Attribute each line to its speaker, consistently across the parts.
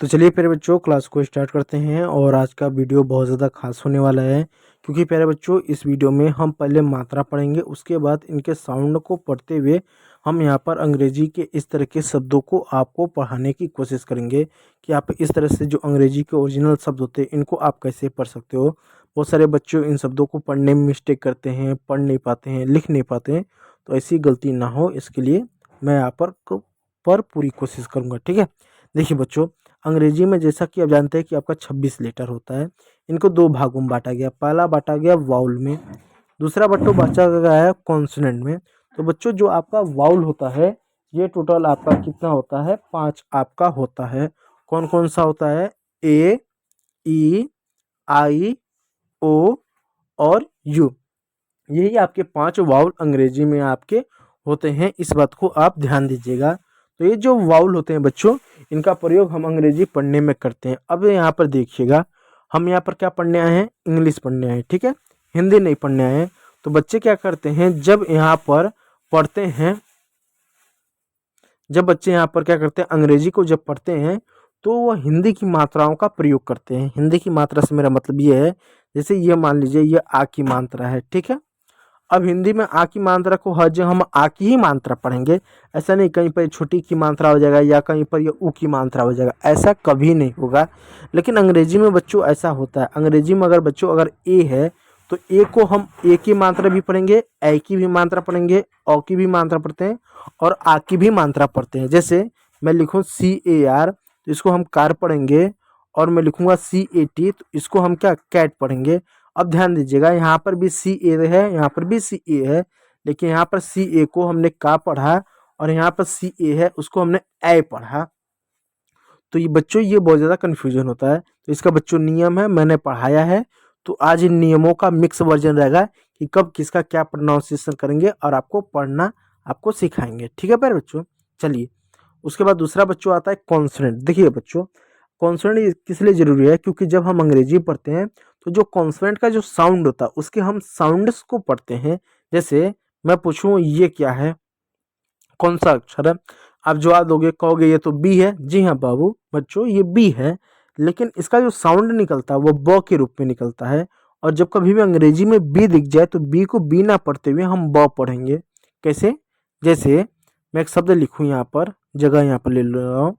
Speaker 1: तो चलिए प्यारे बच्चों क्लास को स्टार्ट करते हैं। और आज का वीडियो बहुत ज़्यादा खास होने वाला है, क्योंकि प्यारे बच्चों इस वीडियो में हम पहले मात्रा पढ़ेंगे, उसके बाद इनके साउंड को पढ़ते हुए हम यहाँ पर अंग्रेजी के इस तरह के शब्दों को आपको पढ़ाने की कोशिश करेंगे कि आप इस तरह से जो अंग्रेजी के ओरिजिनल शब्द होते हैं इनको आप कैसे पढ़ सकते हो। बहुत सारे बच्चों इन शब्दों को पढ़ने में मिस्टेक करते हैं, पढ़ नहीं पाते हैं, लिख नहीं पाते हैं, तो ऐसी गलती ना हो इसके लिए मैं यहाँ पर पूरी कोशिश करूँगा। ठीक है, देखिए बच्चों, अंग्रेजी में जैसा कि आप जानते हैं कि आपका 26 लेटर होता है। इनको दो भागों में बांटा गया। पहला बांटा गया वाउल में, दूसरा बच्चों बांटा गया है कॉन्सोनेंट में। तो बच्चों जो आपका वाउल होता है ये टोटल आपका कितना होता है, 5 आपका होता है। कौन कौन सा होता है, ए, ई, आई, ओ और यू। यही आपके 5 वाउल अंग्रेजी में आपके होते हैं, इस बात को आप ध्यान दीजिएगा। तो ये जो वाउल होते हैं बच्चों, इनका प्रयोग हम अंग्रेजी पढ़ने में करते हैं। अब यहाँ पर देखिएगा, हम यहाँ पर क्या पढ़ने आए हैं, इंग्लिश पढ़ने आए हैं। ठीक है, हिंदी नहीं पढ़ने आए हैं। तो बच्चे क्या करते हैं, जब यहाँ पर पढ़ते हैं, जब बच्चे यहाँ पर क्या करते हैं, अंग्रेजी को जब पढ़ते हैं तो वो हिंदी की मात्राओं का प्रयोग करते हैं। हिंदी की मात्रा से मेरा मतलब ये है, जैसे ये मान लीजिए ये आ की मात्रा है। ठीक है, अब हिंदी में आ की मात्रा को हर जगह हम आ की ही मात्रा पढ़ेंगे। ऐसा नहीं कहीं पर छोटी की मात्रा हो जाएगा या कहीं पर ये ऊ की मात्रा हो जाएगा, ऐसा कभी नहीं होगा। लेकिन अंग्रेजी में बच्चों ऐसा होता है। अंग्रेजी में अगर बच्चों अगर ए है तो ए को हम ए की मात्रा भी पढ़ेंगे, ए की भी मात्रा पढ़ेंगे, औ की भी मात्रा पढ़ते हैं और आ की भी मात्रा पढ़ते हैं। जैसे मैं लिखूँ CAR तो इसको हम कार पढ़ेंगे, और मैं लिखूँगा CAT तो इसको हम क्या, कैट पढ़ेंगे। अब ध्यान दीजिएगा, यहाँ पर भी CA है, यहाँ पर भी CA है, लेकिन यहाँ पर CA को हमने का पढ़ा और यहाँ पर CA है उसको हमने ए पढ़ा। तो ये बच्चों ये बहुत ज़्यादा कन्फ्यूजन होता है। तो इसका बच्चों नियम है, मैंने पढ़ाया है। तो आज इन नियमों का मिक्स वर्जन रहेगा कि कब किसका क्या प्रोनाउंसिएशन करेंगे और आपको पढ़ना आपको सिखाएंगे। ठीक है प्यारे बच्चों, चलिए उसके बाद दूसरा बच्चों आता है कॉन्सोनेंट। देखिए बच्चों, कॉन्सोनेंट किस लिए जरूरी है, क्योंकि जब हम अंग्रेजी पढ़ते हैं तो जो कॉन्सोनेंट का जो साउंड होता है उसके हम साउंड्स को पढ़ते हैं। जैसे मैं पूछूं ये क्या है, कौन सा अक्षर है, आप जवाब दोगे, कहोगे ये तो बी है। जी हाँ बाबू बच्चों, ये बी है, लेकिन इसका जो साउंड निकलता है वो ब के रूप में निकलता है। और जब कभी भी अंग्रेजी में बी दिख जाए तो बी को बी ना पढ़ते हुए हम ब पढ़ेंगे। कैसे, जैसे मैं एक शब्द लिखूं, यहाँ पर जगह यहाँ पर ले रहा हूँ,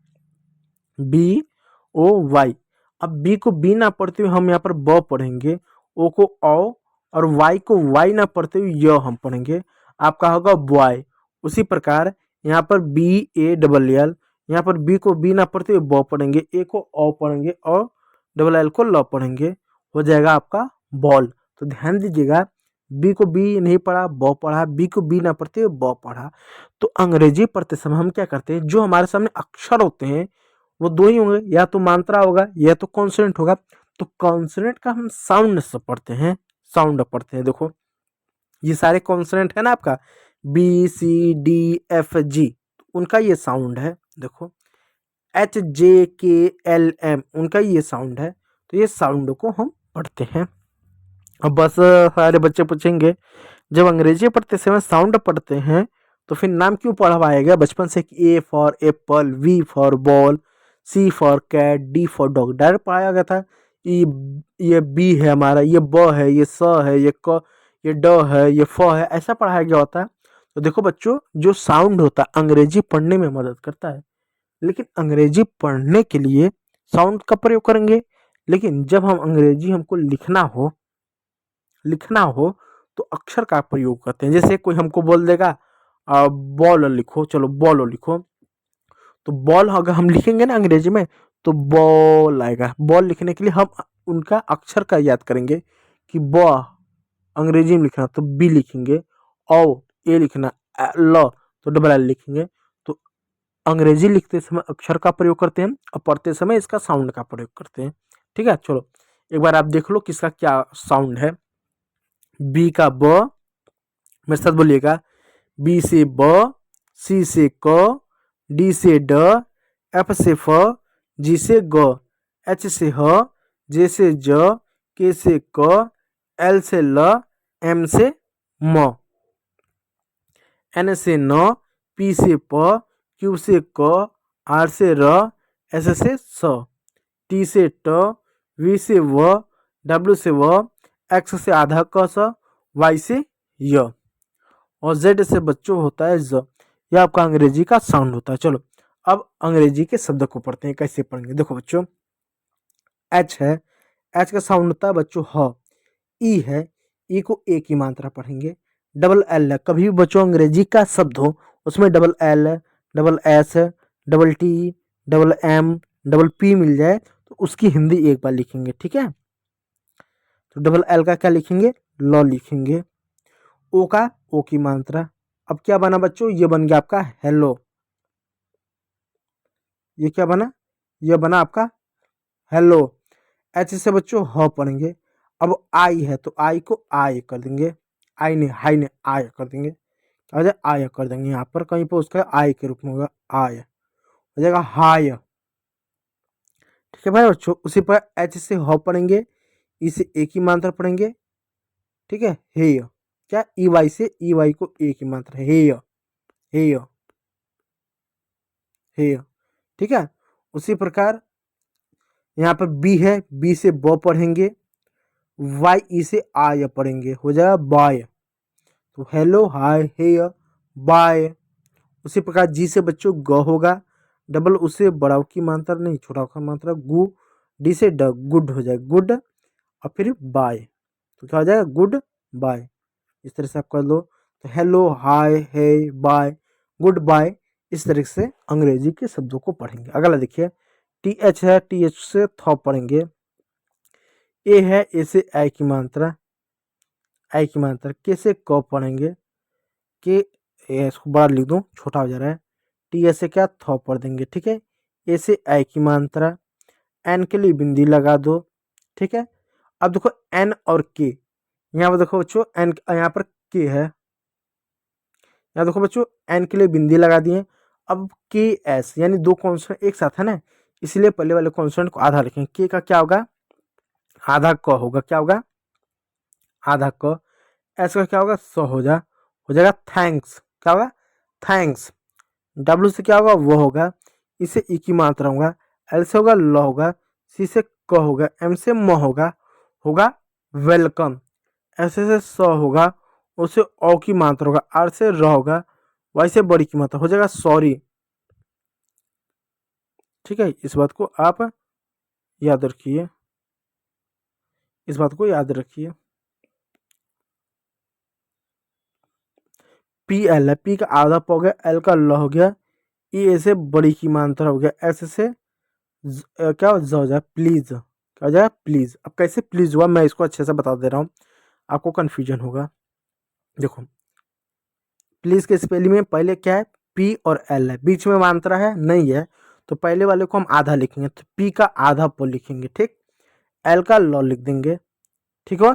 Speaker 1: BOY। अब बी को बी ना पढ़ते हुए हम यहाँ पर ब पढ़ेंगे, ओ को औ और वाई को वाई ना पढ़ते हुए य हम पढ़ेंगे। आपका होगा बॉय। उसी प्रकार यहाँ पर BALL, यहाँ पर बी को बी ना पढ़ते हुए ब पढ़ेंगे, ए को औ पढ़ेंगे और LL को ल पढ़ेंगे, हो जाएगा आपका बॉल। तो ध्यान दीजिएगा, बी को बी नहीं पढ़ा, ब पढ़ा, बी को बी ना पढ़ते हुए ब पढ़ा। तो अंग्रेजी पढ़ते समय हम क्या करते हैं, जो हमारे सामने अक्षर होते हैं वो दो ही होंगे, या तो मात्रा होगा या तो कॉन्सोनेंट होगा। तो कॉन्सोनेंट का हम साउंड से पढ़ते हैं, साउंड पढ़ते हैं। देखो ये सारे कॉन्सोनेंट है ना आपका, BCDFG, उनका ये साउंड है। देखो HJKLM, उनका ये साउंड है। तो ये साउंड को हम पढ़ते हैं। अब बस सारे बच्चे पूछेंगे, जब अंग्रेजी पढ़ते समय साउंड पढ़ते हैं तो फिर नाम क्यों पढ़वाया गया बचपन से कि A for apple, V for ball, C for cat, D for dog, direct पढ़ाया गया था। ये B है हमारा, ये ब है, ये स है, ये क, ये ड है, ये फ है, ऐसा पढ़ाया गया होता है। तो देखो बच्चों, जो साउंड होता है अंग्रेजी पढ़ने में मदद करता है, लेकिन अंग्रेजी पढ़ने के लिए साउंड का प्रयोग करेंगे। लेकिन जब हम अंग्रेजी हमको लिखना हो तो अक्षर का प्रयोग करते हैं। जैसे कोई हमको बोल देगा बॉल लिखो, चलो बॉल लिखो, तो बॉल अगर हम लिखेंगे ना अंग्रेजी में तो बॉल आएगा। बॉल लिखने के लिए हम उनका अक्षर का याद करेंगे कि ब अंग्रेजी में लिखना तो बी लिखेंगे, औ ए लिखना ल तो LL लिखेंगे। तो अंग्रेजी लिखते समय अक्षर का प्रयोग करते हैं और पढ़ते समय इसका साउंड का प्रयोग करते हैं। ठीक है, चलो एक बार आप देख लो किसका क्या साउंड है। बी का ब, मेरे साथ बोलिएगा, बी से ब, सी से क, डी से ड, एफ से फ, जी से ग, एच से ह, जे से ज, के से क, एल से ल, एम से म, एन से न, पी से प, क्यू से क, आर से र, एस से स। टी से ट, वी से व, डब्ल्यू से व, एक्स से आधा क स, वाई से य, और जेड से बच्चों होता है ज। यह आपका अंग्रेजी का साउंड होता है। चलो अब अंग्रेजी के शब्द को पढ़ते हैं, कैसे पढ़ेंगे। देखो बच्चों, एच है, एच का साउंड होता है बच्चों ह। ई है, ई को ए की मात्रा पढ़ेंगे। डबल एल है, कभी भी बच्चों अंग्रेजी का शब्द हो उसमें double L, double S, double T, double M, double P मिल जाए तो उसकी हिंदी एक बार लिखेंगे, ठीक है। तो डबल एल का क्या लिखेंगे, लॉ लिखेंगे। ओ का ओ की मात्रा, अब क्या बना बच्चों, ये बन गया आपका हेलो। ये क्या बना, ये बना आपका हेलो। एच से बच्चों ह पढ़ेंगे। अब आई है तो आई को आय कर देंगे, आई ने हाई ने आय कर देंगे, क्या हो जाए आय कर देंगे। यहाँ पर कहीं पर उसका आय के रूप में होगा, आय हो जाएगा हाय। ठीक है भाई बच्चों, उसी पर एच से ह पढ़ेंगे, ई से ए की मात्रा पढ़ेंगे, ठीक है। हेय, क्या ई वाई से ई वाई को ए की मात्रा, हेय हेय हेय, ठीक है। उसी प्रकार यहाँ पर बी है, बी से ब पढ़ेंगे, वाई ई से आय पढ़ेंगे, हो जाएगा बाय। तो हेलो हाय हेय बाय। उसी प्रकार जी से बच्चों ग होगा, डबल उसे बड़ा की मात्रा नहीं छोटा की मात्रा गु, डी से ड गुड हो जाए गुड, और फिर बाय, तो क्या हो जाएगा गुड बाय। इस तरह से आप कर लो। तो हेलो हाय हे बाय गुड बाय, इस तरह से अंग्रेजी के शब्दों को पढ़ेंगे। अगला देखिए, टी एच है, टी एच से थ पढ़ेंगे। ए है, ए से आई की मात्रा, आई की मात्रा। के से क पढ़ेंगे, के इसको बड़ा लिख दूँ छोटा हो जा रहा है। टी एस से क्या थ पढ़ देंगे, ठीक है। ए से आई की मात्रा, एन के लिए बिंदी लगा दो, ठीक है। अब देखो एन और के, यहाँ पर देखो बच्चों एन, यहाँ पर के है, यहाँ देखो बच्चों एन के लिए बिंदी लगा दिए। अब के एस यानी दो कॉन्सोनेंट एक साथ है ना, इसलिए पहले वाले कॉन्सोनेंट को आधा लिखेंगे। के का क्या होगा, आधा क होगा, क्या होगा आधा क। एस का क्या होगा, स हो जाएगा थैंक्स, क्या होगा थैंक्स। डब्ल्यू से क्या होगा, वो होगा। इसे ई की मात्रा होगा, एल से होगा ल होगा, सी से क होगा, एम से म होगा, होगा वेलकम। ऐसे से स होगा, उसे ओ की मात्रा होगा, आर से र होगा, वाई से बड़ी की मात्रा हो जाएगा सॉरी। ठीक है, इस बात को आप याद रखिए, इस बात को याद रखिए। पी एल है, पी का आधा प हो गया, एल का ल हो गया, ई ए से बड़ी की मात्रा हो गया, एस से क्या हो जाए प्लीज, क्या हो जाएगा प्लीज। अब कैसे प्लीज हुआ मैं इसको अच्छे से बता दे रहा हूँ, आपको कन्फ्यूजन होगा। देखो प्लीज के स्पेलिंग में पहले क्या है, पी और एल है, बीच में मात्रा है नहीं है, तो पहले वाले को हम आधा लिखेंगे, तो पी का आधा प लिखेंगे, ठीक। एल का ल लिख देंगे, ठीक हो।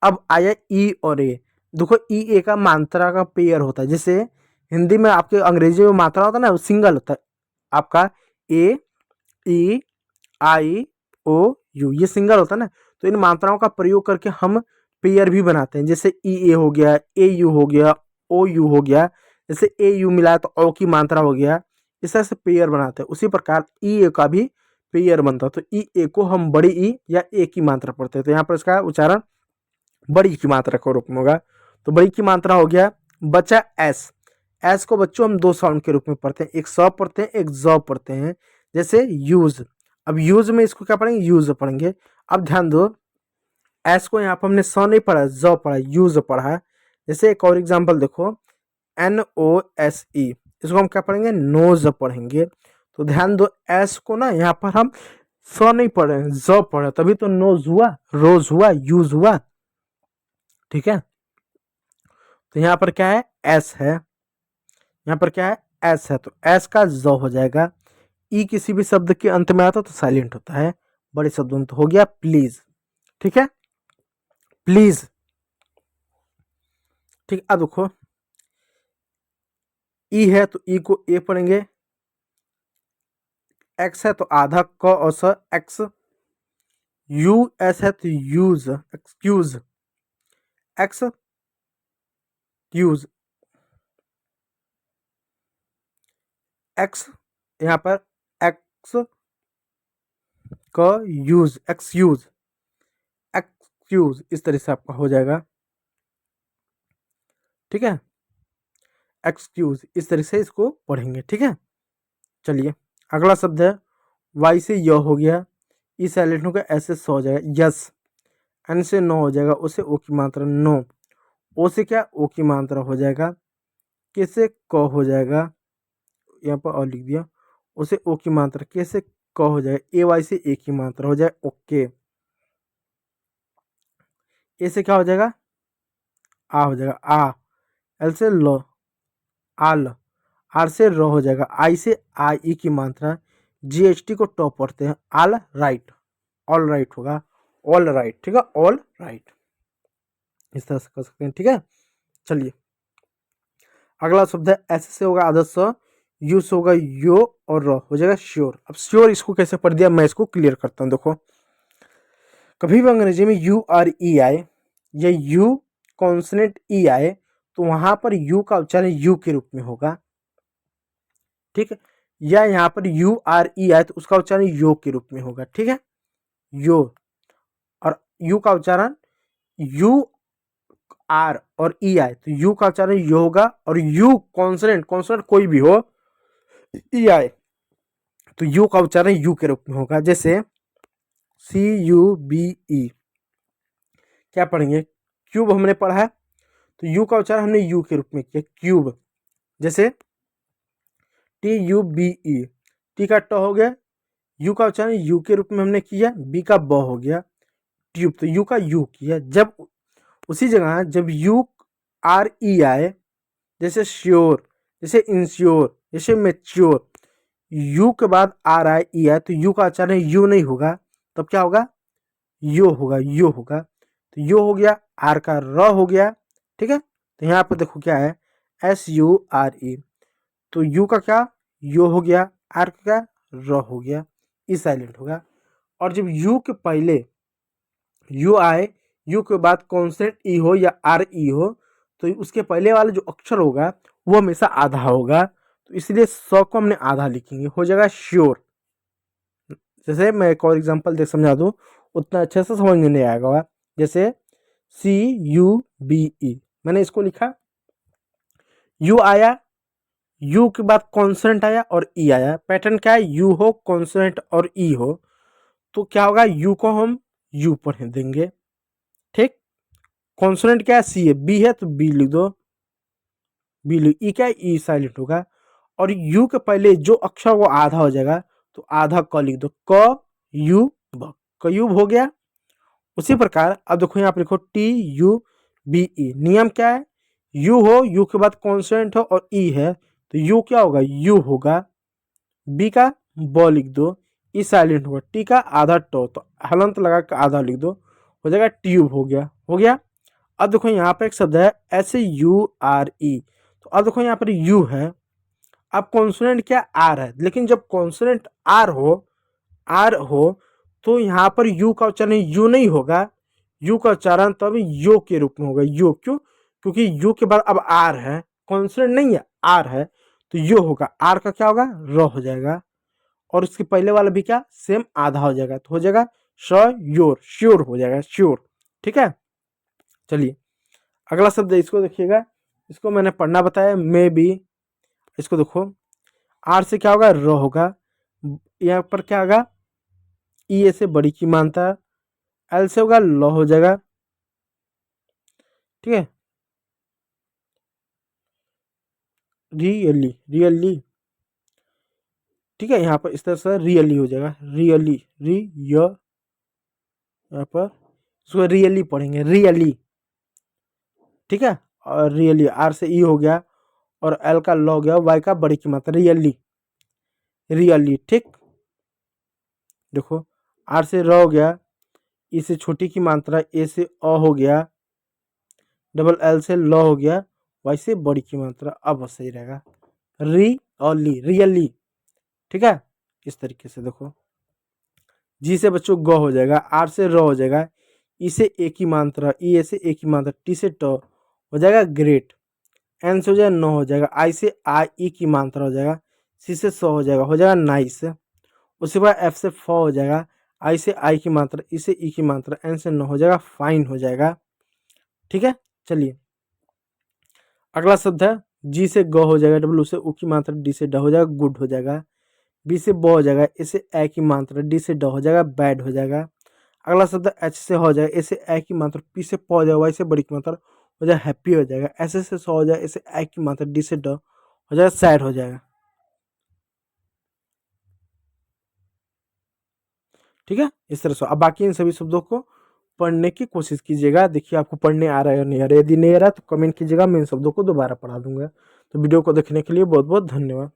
Speaker 1: अब आया ई और ए, देखो ई ए का मात्रा का पेयर होता है, जैसे हिंदी में आपके अंग्रेजी में मात्रा होता है ना, वो सिंगल होता है आपका, ए ई आई ओ यू, ये सिंगल होता है ना। तो इन मात्राओं का प्रयोग करके हम पेयर भी बनाते हैं, जैसे ई ए हो गया, ए यू हो गया, ओ यू हो गया। जैसे ए यू मिलाया तो ओ की मात्रा हो गया, इस तरह से पेयर बनाते हैं। उसी प्रकार ई ए का भी पेयर बनता है, तो ई ए को हम बड़ी ई या ए की मात्रा पढ़ते हैं, तो यहाँ पर इसका उच्चारण बड़ी की मात्रा के रूप में होगा। तो बड़ी की मात्रा हो गया, बचा एस। एस को बच्चों हम दो साउंड के रूप में पढ़ते हैं, एक स पढ़ते हैं, एक ज पढ़ते हैं, जैसे यूज। अब यूज में इसको क्या पढ़ेंगे, यूज पढ़ेंगे। अब ध्यान दो, एस को यहाँ पर हमने स नहीं पढ़ा, ज पढ़ा, यूज पढ़ा है। जैसे एक और एग्जांपल देखो, एन ओ एस ई, इसको हम क्या पढ़ेंगे, नोज पढ़ेंगे। तो ध्यान दो, एस को ना यहाँ पर हम स नहीं पढ़े, ज पढ़े, तभी तो नोज हुआ, रोज हुआ, यूज हुआ, ठीक है। तो यहाँ पर क्या है, एस है, यहाँ पर क्या है, एस है, तो एस का ज हो जाएगा। ई किसी भी शब्द के अंत में आता तो साइलेंट होता है, बड़े शब्दों में तो हो गया प्लीज, ठीक है प्लीज। ठीक, अब देखो ई है तो ई को ए पढ़ेंगे, एक्स है तो आधा क और स एक्स, यू एस है तो use, excuse, x use, x यहाँ पर एक्स क यूज, एक्सक्यूज, एक्सक्यूज, इस तरह से आपका हो जाएगा। ठीक है, एक्सक्यूज, इस तरह से इसको पढ़ेंगे। ठीक है, चलिए अगला शब्द है वाई से य हो गया, ई साइलेंट हो गया, ऐसे स हो जाएगा यस, एन से नो हो जाएगा, उसे ओ की मात्रा नो, ओ से क्या ओ की मात्रा हो जाएगा, के से क हो जाएगा, यहाँ पर और लिख दिया, उसे ओ की मात्रा, के से क हो जाएगा, ए वाई से ए की मात्रा हो जाएगा ओके, ए से क्या हो जाएगा आ हो जाएगा आ, एल से लो आल, आर से र हो जाएगा, आई से आई ई की मात्रा, जीएचटी को टॉप पढ़ते हैं, ऑल राइट, ऑल राइट होगा, ऑल राइट। ठीक है, ऑल राइट, इस तरह से कर सकते हैं। ठीक है, चलिए अगला शब्द है एस से होगा आदत स, यू से होगा यो, और र हो जाएगा श्योर। अब श्योर इसको कैसे पढ़ दिया मैं इसको क्लियर करता हूँ। देखो कभी भी अंग्रेजी में यू आर ई आए या यू कॉन्सोनेंट ई आए तो वहां पर यू का उच्चारण यू के रूप में होगा। ठीक है, या यहाँ पर यू आर ई आए तो उसका उच्चारण यो के रूप में होगा। ठीक है, यो, और यू का उच्चारण यू आर और ई आए तो यू का उच्चारण यो होगा, और यू कॉन्सोनेंट, कॉन्सोनेंट कोई भी हो ई आए तो यू का उच्चारण यू के रूप में होगा। जैसे सी यू बी ई, क्या पढ़ेंगे, क्यूब हमने पढ़ा है तो यू का उच्चारण हमने यू के रूप में किया क्यूब। जैसे T U B E, T का ट हो गया, यू का उच्चारण यू के रूप में हमने किया, बी का ब हो गया ट्यूब, तो यू का यू किया। जब उसी जगह जब यू आर ई आए, जैसे श्योर, जैसे इंश्योर, जैसे मेच्योर, यू के बाद आर आई ई आए तो यू का उच्चारण यू नहीं होगा, तब क्या होगा यो होगा, यो होगा, तो यो हो गया, आर का र हो गया। ठीक है, तो यहाँ पर देखो क्या है एस यू आर ई, तो यू का क्या यो हो गया, आर का क्या र हो गया, ई साइलेंट होगा। और जब यू के पहले यू आए, यू के बाद कॉन्सेंट ई हो या आर ई हो तो उसके पहले वाला जो अक्षर होगा वो हमेशा आधा होगा, तो इसलिए स को हमने आधा लिखेंगे, हो जाएगा श्योर। जैसे मैं एक और एग्जांपल दे समझा दूं, उतना अच्छे से समझ में नहीं आएगा। जैसे सी यू बी ई, मैंने इसको लिखा, यू आया, यू के बाद कॉन्सोनेंट आया और ई आया, पैटर्न क्या है यू हो कॉन्सोनेंट और ई हो, तो क्या होगा यू को हम यू पढ़ देंगे। ठीक, कॉन्सोनेंट क्या है सी है, बी है तो बी लिख दो, बी लिख, ई क्या है ई साइलेंट होगा, और यू के पहले जो अक्षर वो आधा हो जाएगा तो आधा क लिख दो, क यू ब, कयूब हो गया। उसी प्रकार अब देखो यहाँ पर लिखो टी यू बी ई, नियम क्या है यू हो, यू के बाद कॉन्सोनेंट हो और ई है तो यू क्या होगा यू होगा, बी का ब लिख दो, ई साइलेंट होगा, टी का आधा टो तो हलंत लगा के आधा लिख दो, हो जाएगा ट्यूब हो गया, हो गया। अब देखो यहाँ पे एक शब्द है एस यू आर ई, तो अब देखो यहाँ पर यू है, अब कॉन्सोनेंट क्या आर है, लेकिन जब कॉन्सोनेंट आर हो तो यहाँ पर यू का उच्चारण यू नहीं होगा, यू का उच्चारण तब यो के रूप में होगा, यो क्यों, क्योंकि यू के बाद अब आर है, कॉन्सोनेंट नहीं है आर है तो यो होगा, आर का क्या होगा र हो जाएगा, और उसके पहले वाला भी क्या सेम आधा हो जाएगा, तो हो जाएगा श्योर, श्योर हो जाएगा श्योर। ठीक है, चलिए अगला शब्द इसको देखिएगा, इसको मैंने पढ़ना बताया मे बी, इसको देखो आर से क्या होगा र होगा, यहाँ पर क्या होगा ई ए से बड़ी की मानता, एल से होगा ल हो जाएगा। ठीक है, रियली, रियली, ठीक है, यहाँ पर इस तरह से रियली हो जाएगा, रियली, यहाँ पर इसको रियली पढ़ेंगे, रियली। ठीक है, और रियली आर से ई हो गया, और एल का ल हो गया, वाई का बड़ी की मात्रा रियली, रियली। ठीक, देखो आर से र हो गया, ई से छोटी की मात्रा, ए से अ हो गया, डबल एल से ल हो गया, वाई से बड़ी की मात्रा, अब सही रहेगा रियली, रियली। ठीक है, इस तरीके से देखो, जी से बच्चों ग हो जाएगा, आर से र हो जाएगा, ई से ए की मात्रा, ई ए से ए की मात्रा, टी से ट हो जाएगा ग्रेट, एन से हो जाएगा नो हो जाएगा, आई से आई ई की मात्रा हो जाएगा, सी से सौ हो जाएगा नाइस, उसके बाद एफ से फ हो जाएगा, आई से आई की मात्रा, ई से ई की मात्रा, एन से न हो जाएगा, फाइन हो जाएगा। ठीक है, चलिए अगला शब्द है जी से ग हो जाएगा, डब्ल्यू से उ की मात्रा, डी से ड हो जाएगा, गुड हो जाएगा। बी से ब हो जाएगा, ए से ए की मात्रा, डी से ड हो जाएगा, बैड हो जाएगा। अगला शब्द एच से हो जाएगा, ए से ए की मात्रा, पी से प हो जाएगा, वाई से बड़ी की मात्रा हो जाएगा, हैप्पी हो जाएगा। ऐसे से सौ हो जाएगा, ए से ए की मात्रा, डी से ड हो जाएगा, सैड हो जाएगा। ठीक है, इस तरह से। अब बाकी इन सभी शब्दों को पढ़ने की कोशिश कीजिएगा, देखिए आपको पढ़ने आ रहा है या नहीं आ रहा है। यदि नहीं आ रहा तो कमेंट कीजिएगा, मैं इन शब्दों को दोबारा पढ़ा दूंगा। तो वीडियो को देखने के लिए बहुत बहुत धन्यवाद।